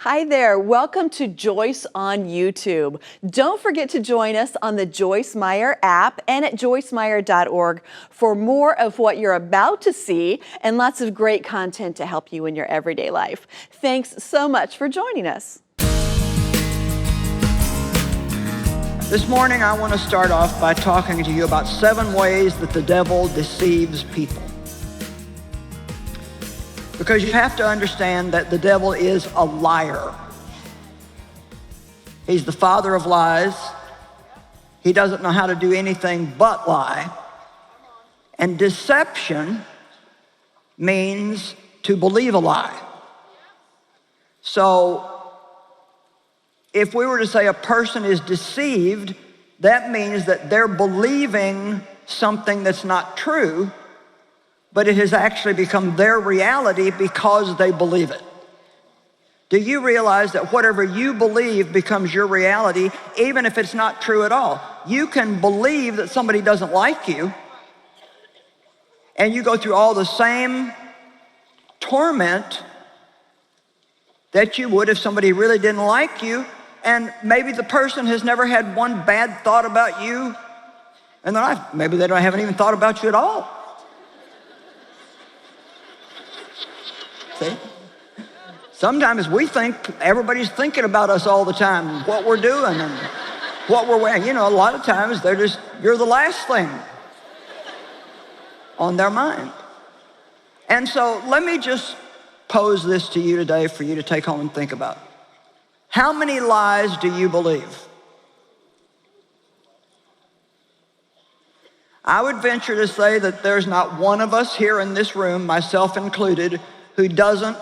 Hi there, welcome to Joyce on YouTube. Don't forget to join us on the Joyce Meyer app and at joycemeyer.org for more of what you're about to see and lots of great content to help you in your everyday life. Thanks so much for joining us. This morning I want to start off by talking to you about 7 ways that the devil deceives people. Because you have to understand that the devil is a liar. He's the father of lies. He doesn't know how to do anything but lie. And deception means to believe a lie. So if we were to say a person is deceived, that means that they're believing something that's not true, but it has actually become their reality because they believe it. Do you realize that whatever you believe becomes your reality, even if it's not true at all? You can believe that somebody doesn't like you, and you go through all the same torment that you would if somebody really didn't like you, and maybe the person has never had one bad thought about you, and maybe they haven't even thought about you at all. See? Sometimes we think everybody's thinking about us all the time, what we're doing and what we're wearing. You know, a lot of times you're the last thing on their mind. And so let me just pose this to you today for you to take home and think about. How many lies do you believe? I would venture to say that there's not one of us here in this room, myself included, who doesn't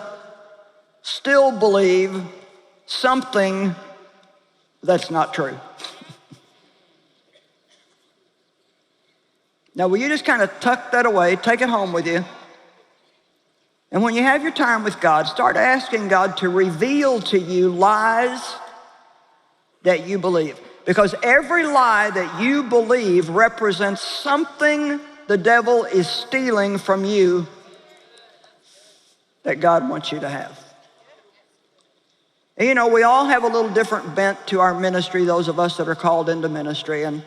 still believe something that's not true. Now, will you just kind of tuck that away, take it home with you, and when you have your time with God, start asking God to reveal to you lies that you believe. Because every lie that you believe represents something the devil is stealing from you that God wants you to have. And you know, we all have a little different bent to our ministry, those of us that are called into ministry. And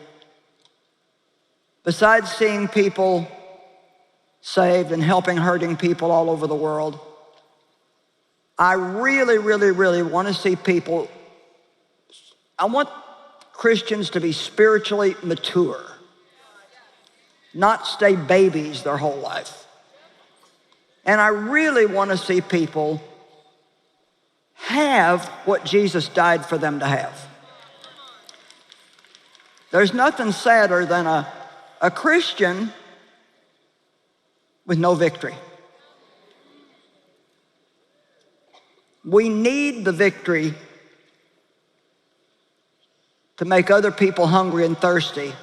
besides seeing people saved and helping hurting people all over the world, I really, really, really want to see people, I want Christians to be spiritually mature, not stay babies their whole life. And I really want to see people have what Jesus died for them to have. There's nothing sadder than a Christian with no victory. We need the victory to make other people hungry and thirsty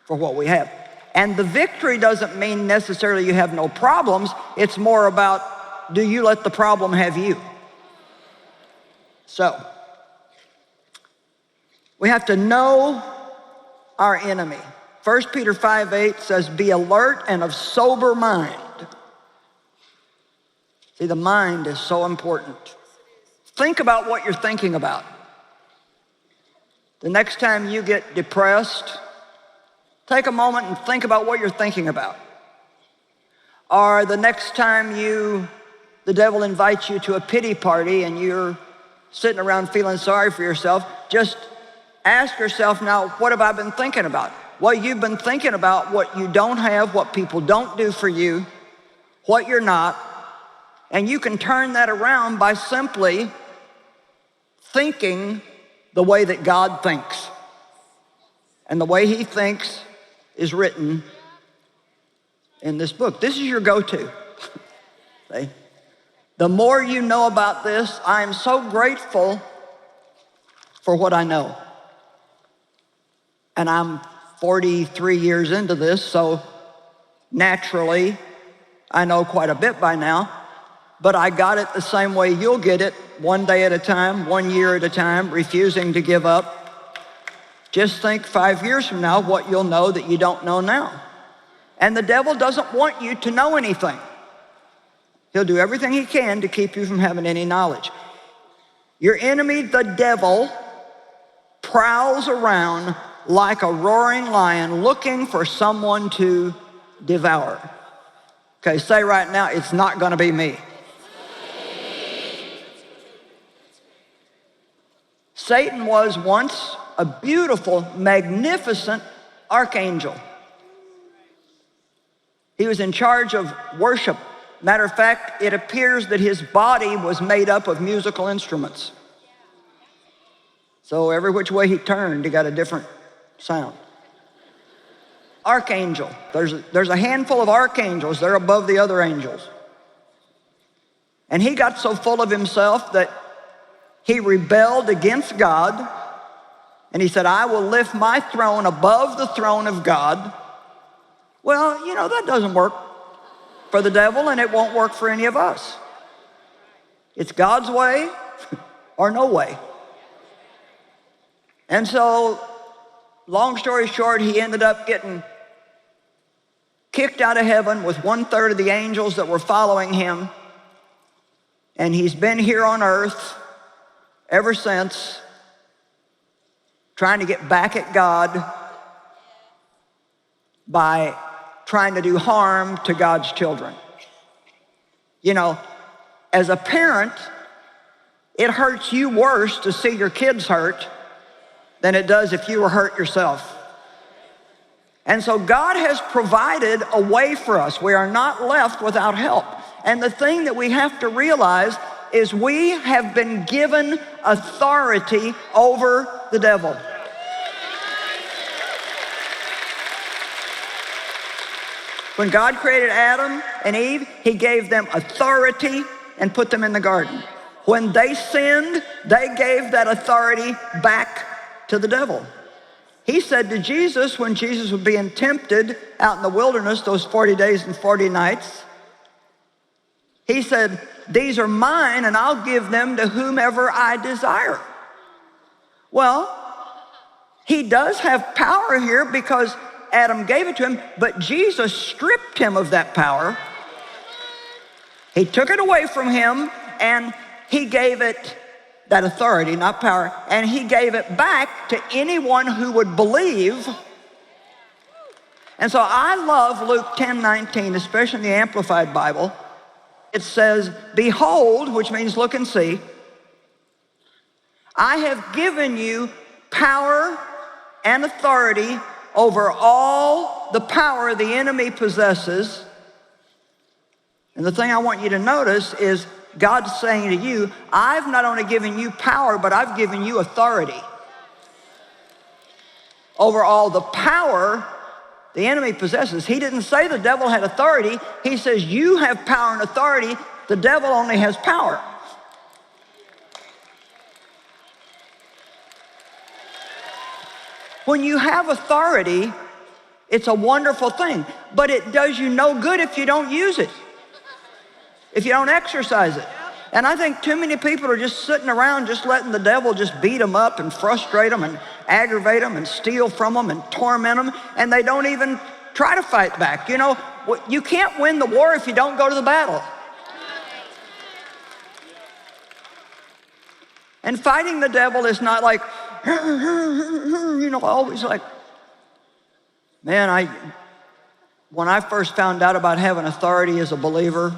for what we have. And the victory doesn't mean necessarily you have no problems. It's more about, do you let the problem have you? So, we have to know our enemy. 1 Peter 5:8 says, be alert and of sober mind. See, the mind is so important. Think about what you're thinking about. The next time you get depressed, take a moment and think about what you're thinking about. Or the next time the devil invites you to a pity party and you're sitting around feeling sorry for yourself, just ask yourself, now, what have I been thinking about? Well, you've been thinking about what you don't have, what people don't do for you, what you're not, and you can turn that around by simply thinking the way that God thinks. And the way he thinks is written in this book. This is your go-to. See? The more you know about this, I am so grateful for what I know. And I'm 43 years into this, so naturally, I know quite a bit by now, but I got it the same way you'll get it, one day at a time, 1 year at a time, refusing to give up. Just think 5 years from now what you'll know that you don't know now. And the devil doesn't want you to know anything. He'll do everything he can to keep you from having any knowledge. Your enemy, the devil, prowls around like a roaring lion looking for someone to devour. Okay, say right now, it's not going to be me. Satan was once a beautiful, magnificent archangel. He was in charge of worship. Matter of fact, it appears that his body was made up of musical instruments. So every which way he turned, he got a different sound. Archangel. There's a handful of archangels. They're above the other angels. And he got so full of himself that he rebelled against God. And he said, I will lift my throne above the throne of God. Well, that doesn't work for the devil, and it won't work for any of us. It's God's way or no way. And so, long story short, he ended up getting kicked out of heaven with 1/3 of the angels that were following him. And he's been here on earth ever since, trying to get back at God by trying to do harm to God's children. As a parent, it hurts you worse to see your kids hurt than it does if you were hurt yourself. And so God has provided a way for us. We are not left without help. And the thing that we have to realize is we have been given authority over the devil. When God created Adam and Eve, he gave them authority and put them in the garden. When they sinned, they gave that authority back to the devil. He said to Jesus, when Jesus was being tempted out in the wilderness, those 40 days and 40 nights, he said, these are mine and I'll give them to whomever I desire. Well, he does have power here because Adam gave it to him, but Jesus stripped him of that power. He took it away from him and he gave it that authority, not power, and he gave it back to anyone who would believe. And so I love Luke 10:19, especially in the Amplified Bible. It says, behold, which means look and see, I have given you power and authority over all the power the enemy possesses. And the thing I want you to notice is God's saying to you, I've not only given you power, but I've given you authority over all the power the enemy possesses. He didn't say the devil had authority. He says you have power and authority. The devil only has power. When you have authority, it's a wonderful thing, but it does you no good if you don't use it, if you don't exercise it. And I think too many people are just sitting around just letting the devil just beat them up and frustrate them and aggravate them and steal from them and torment them, and they don't even try to fight back. You can't win the war if you don't go to the battle. And fighting the devil is not like, always like, man, when I first found out about having authority as a believer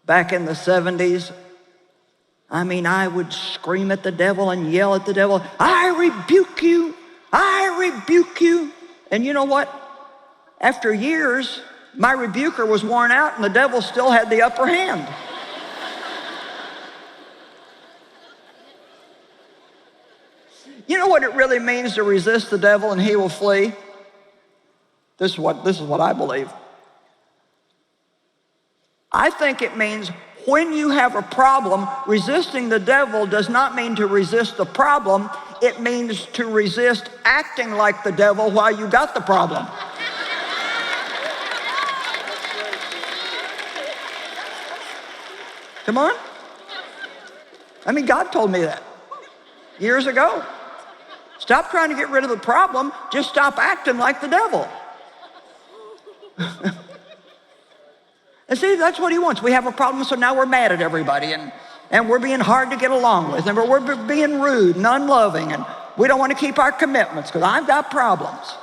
back in the 70s, I would scream at the devil and yell at the devil, I rebuke you, I rebuke you. And you know what? After years, my rebuker was worn out and the devil still had the upper hand. You know what it really means to resist the devil and he will flee? This is what I believe. I think it means when you have a problem, resisting the devil does not mean to resist the problem. It means to resist acting like the devil while you got the problem. Come on. God told me that years ago. Stop trying to get rid of the problem. Just stop acting like the devil. And see, that's what he wants. We have a problem, so now we're mad at everybody. and we're being hard to get along with, and we're being rude and unloving, and we don't want to keep our commitments because I've got problems.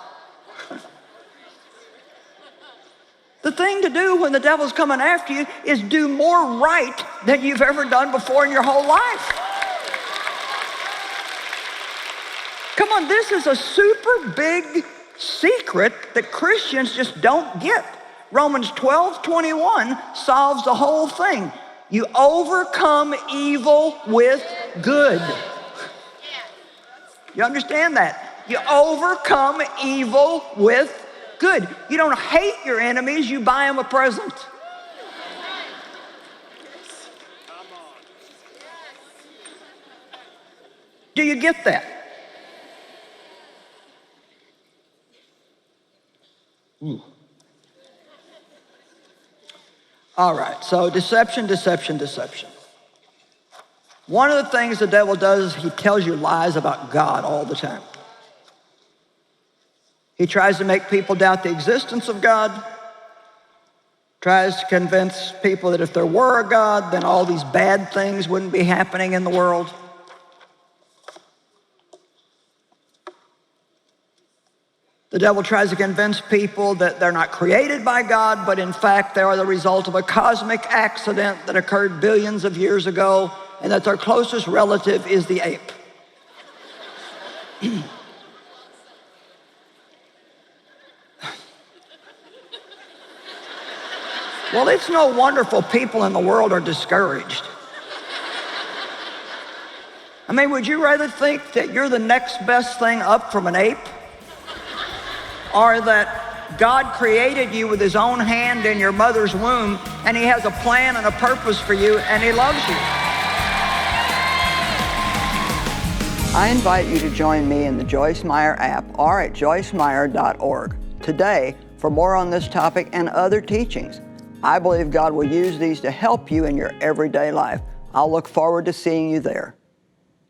The thing to do when the devil's coming after you is do more right than you've ever done before in your whole life. Come on, this is a super big secret that Christians just don't get. Romans 12:21 solves the whole thing. You overcome evil with good. You understand that? You overcome evil with good. You don't hate your enemies, you buy them a present. Do you get that? Ooh. All right, so deception, deception, deception. One of the things the devil does is he tells you lies about God all the time. He tries to make people doubt the existence of God, tries to convince people that if there were a God, then all these bad things wouldn't be happening in the world. The devil tries to convince people that they're not created by God, but in fact they are the result of a cosmic accident that occurred billions of years ago, and that their closest relative is the ape. Well, it's no wonderful people in the world are discouraged. I mean, would you rather think that you're the next best thing up from an ape? Or that God created you with his own hand in your mother's womb, and he has a plan and a purpose for you, and he loves you? I invite you to join me in the Joyce Meyer app or at joycemeyer.org. Today, for more on this topic and other teachings, I believe God will use these to help you in your everyday life. I'll look forward to seeing you there.